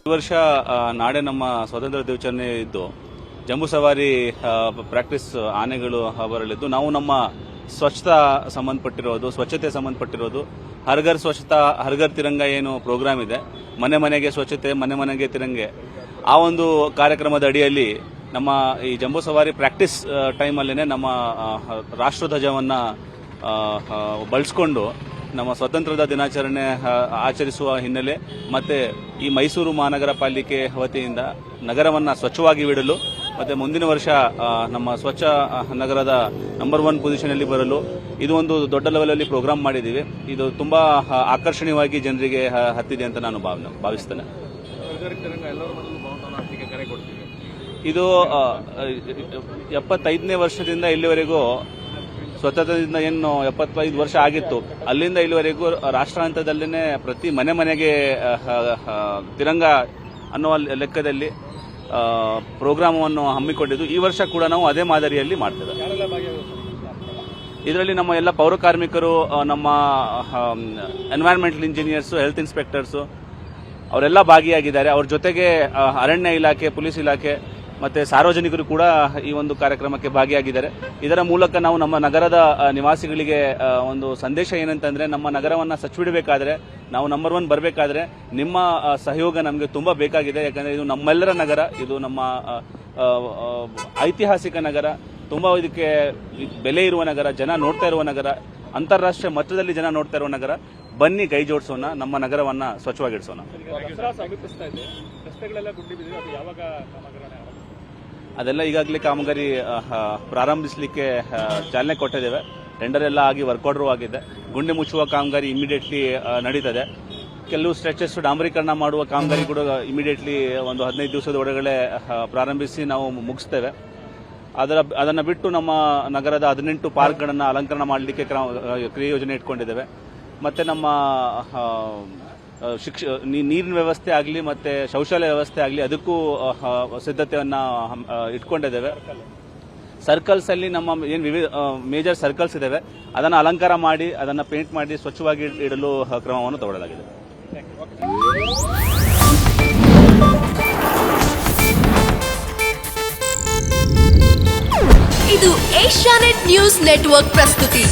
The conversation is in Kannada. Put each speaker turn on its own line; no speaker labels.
ಈ ವರ್ಷ ನಾಳೆ ನಮ್ಮ ಸ್ವಾತಂತ್ರ್ಯ ದಿನಾಚರಣೆ ಇದ್ದು ಜಂಬೂ ಸವಾರಿ ಪ್ರಾಕ್ಟೀಸ್ ಆನೆಗಳು ಬರಲಿದ್ದು ನಾವು ನಮ್ಮ ಸ್ವಚ್ಛತಾ ಸಂಬಂಧಪಟ್ಟಿರೋದು ಸ್ವಚ್ಛತೆ ಸಂಬಂಧಪಟ್ಟಿರೋದು ಹರ್ಘರ್ ಸ್ವಚ್ಛತಾ ಹರ್ಘರ್ ತಿರಂಗ ಏನು ಪ್ರೋಗ್ರಾಮ್ ಇದೆ, ಮನೆ ಮನೆಗೆ ಸ್ವಚ್ಛತೆ ಮನೆ ಮನೆಗೆ ತಿರಂಗೆ, ಆ ಒಂದು ಕಾರ್ಯಕ್ರಮದ ಅಡಿಯಲ್ಲಿ ನಮ್ಮ ಈ ಜಂಬೂ ಸವಾರಿ ಪ್ರಾಕ್ಟೀಸ್ ಟೈಮಲ್ಲೇ ನಮ್ಮ ರಾಷ್ಟ್ರಧ್ವಜವನ್ನು ಬಳಸ್ಕೊಂಡು ನಮ್ಮ ಸ್ವಾತಂತ್ರ್ಯದ ದಿನಾಚರಣೆ ಆಚರಿಸುವ ಹಿನ್ನೆಲೆ ಮತ್ತೆ ಈ ಮೈಸೂರು ಮಹಾನಗರ ಪಾಲಿಕೆ ವತಿಯಿಂದ ನಗರವನ್ನು ಸ್ವಚ್ಛವಾಗಿ ಬಿಡಲು ಮತ್ತೆ ಮುಂದಿನ ವರ್ಷ ನಮ್ಮ ಸ್ವಚ್ಛ ನಗರದ ನಂಬರ್ 1 ಪೊಸಿಷನಲ್ಲಿ ಬರಲು ಇದು ಒಂದು ದೊಡ್ಡ ಲೆವೆಲಲ್ಲಿ ಪ್ರೋಗ್ರಾಮ್ ಮಾಡಿದ್ದೀವಿ. ಇದು ತುಂಬಾ ಆಕರ್ಷಣೀಯವಾಗಿ ಜನರಿಗೆ ಹತ್ತಿದೆ ಅಂತ ನಾನು ಭಾವಿಸ್ತೇನೆ. ಇದು 75ನೇ ವರ್ಷದಿಂದ ಇಲ್ಲಿವರೆಗೂ ಸ್ವತಂತ್ರದಿಂದ ಏನು 75 ವರ್ಷ ಆಗಿತ್ತು, ಅಲ್ಲಿಂದ ಇಲ್ಲಿವರೆಗೂ ರಾಷ್ಟ್ರ ಹಂತದಲ್ಲೇ ಪ್ರತಿ ಮನೆ ಮನೆಗೆ ತಿರಂಗ ಅನ್ನುವ ಲೆಕ್ಕದಲ್ಲಿ ಪ್ರೋಗ್ರಾಮವನ್ನು ಹಮ್ಮಿಕೊಂಡಿದ್ದು. ಈ ವರ್ಷ ಕೂಡ ನಾವು ಅದೇ ಮಾದರಿಯಲ್ಲಿ ಮಾಡ್ತೇವೆ. ಇದರಲ್ಲಿ ನಮ್ಮ ಎಲ್ಲ ಪೌರ ಕಾರ್ಮಿಕರು, ನಮ್ಮ ಎನ್ವೈರನ್ಮೆಂಟಲ್ ಇಂಜಿನಿಯರ್ಸು, ಹೆಲ್ತ್ ಇನ್ಸ್ಪೆಕ್ಟರ್ಸು ಅವರೆಲ್ಲ ಭಾಗಿಯಾಗಿದ್ದಾರೆ. ಅವ್ರ ಜೊತೆಗೆ ಅರಣ್ಯ ಇಲಾಖೆ, ಪೊಲೀಸ್ ಇಲಾಖೆ ಮತ್ತೆ ಸಾರ್ವಜನಿಕರು ಕೂಡ ಈ ಒಂದು ಕಾರ್ಯಕ್ರಮಕ್ಕೆ ಭಾಗಿಯಾಗಿದ್ದಾರೆ. ಇದರ ಮೂಲಕ ನಾವು ನಮ್ಮ ನಗರದ ನಿವಾಸಿಗಳಿಗೆ ಒಂದು ಸಂದೇಶ ಏನಂತಂದ್ರೆ, ನಮ್ಮ ನಗರವನ್ನು ಸ್ವಚ್ಛಬಿಡಬೇಕಾದ್ರೆ, ನಾವು ನಂಬರ್ 1 ಬರಬೇಕಾದ್ರೆ ನಿಮ್ಮ ಸಹಯೋಗ ನಮಗೆ ತುಂಬಾ ಬೇಕಾಗಿದೆ. ಯಾಕಂದ್ರೆ ಇದು ನಮ್ಮೆಲ್ಲರ ನಗರ, ಇದು ನಮ್ಮ ಐತಿಹಾಸಿಕ ನಗರ, ತುಂಬಾ ಇದಕ್ಕೆ ಬೆಲೆ ಇರುವ ನಗರ, ಜನ ನೋಡ್ತಾ ಇರುವ ನಗರ, ಅಂತಾರಾಷ್ಟ್ರೀಯ ಮಟ್ಟದಲ್ಲಿ ಜನ ನೋಡ್ತಾ ಇರುವ ನಗರ. ಬನ್ನಿ ಕೈ ಜೋಡಿಸೋಣ, ನಮ್ಮ ನಗರವನ್ನ ಸ್ವಚ್ಛವಾಗಿಡಿಸೋಣ. ಅದೆಲ್ಲ ಈಗಾಗಲೇ ಕಾಮಗಾರಿ ಪ್ರಾರಂಭಿಸಲಿಕ್ಕೆ ಚಾಲನೆ ಕೊಟ್ಟಿದ್ದೇವೆ. ಟೆಂಡರ್ ಎಲ್ಲ ಆಗಿ ವರ್ಕ್ ಆರ್ಡರ್ ಆಗಿದೆ. ಗುಂಡಿ ಮುಚ್ಚುವ ಕಾಮಗಾರಿ ಇಮಿಡಿಯೇಟ್ಲಿ ನಡೀತದೆ. ಕೆಲವು ಸ್ಟ್ರೆಚಸ್ ಡಾಂಬರೀಕರಣ ಮಾಡುವ ಕಾಮಗಾರಿ ಕೂಡ ಇಮಿಡಿಯೇಟ್ಲಿ ಒಂದು 15 ದಿವಸದ ಒಳಗಡೆ ಪ್ರಾರಂಭಿಸಿ ನಾವು ಮುಗಿಸ್ತೇವೆ. ಅದನ್ನು ಬಿಟ್ಟು ನಮ್ಮ ನಗರದ 18 ಪಾರ್ಕ್ಗಳನ್ನು ಅಲಂಕರಣ ಮಾಡಲಿಕ್ಕೆ ಕ್ರಿಯೆ ಯೋಜನೆ ಇಟ್ಕೊಂಡಿದ್ದೇವೆ. ಮತ್ತೆ ನಮ್ಮ ನೀರಿನ ವ್ಯವಸ್ಥೆ ಆಗಲಿ ಮತ್ತೆ ಶೌಚಾಲಯ ವ್ಯವಸ್ಥೆ ಆಗಲಿ ಅದಕ್ಕೂ ಸಿದ್ಧತೆಯನ್ನ ಇಟ್ಕೊಂಡಿದ್ದೇವೆ. ಸರ್ಕಲ್ಸ್ ಅಲ್ಲಿ ನಮ್ಮ ಏನು ವಿವಿಧ ಮೇಜರ್ ಸರ್ಕಲ್ಸ್ ಇದಾವೆ ಅದನ್ನು ಅಲಂಕಾರ ಮಾಡಿ ಅದನ್ನು ಪೇಂಟ್ ಮಾಡಿ ಸ್ವಚ್ಛವಾಗಿ ಇಡಲು ಕ್ರಮವನ್ನು ತಗೊಳ್ಳಲಾಗಿದೆ.
ಇದು ಏಷ್ಯಾನೆಟ್ ನ್ಯೂಸ್ ನೆಟ್ವರ್ಕ್ ಪ್ರಸ್ತುತಿ.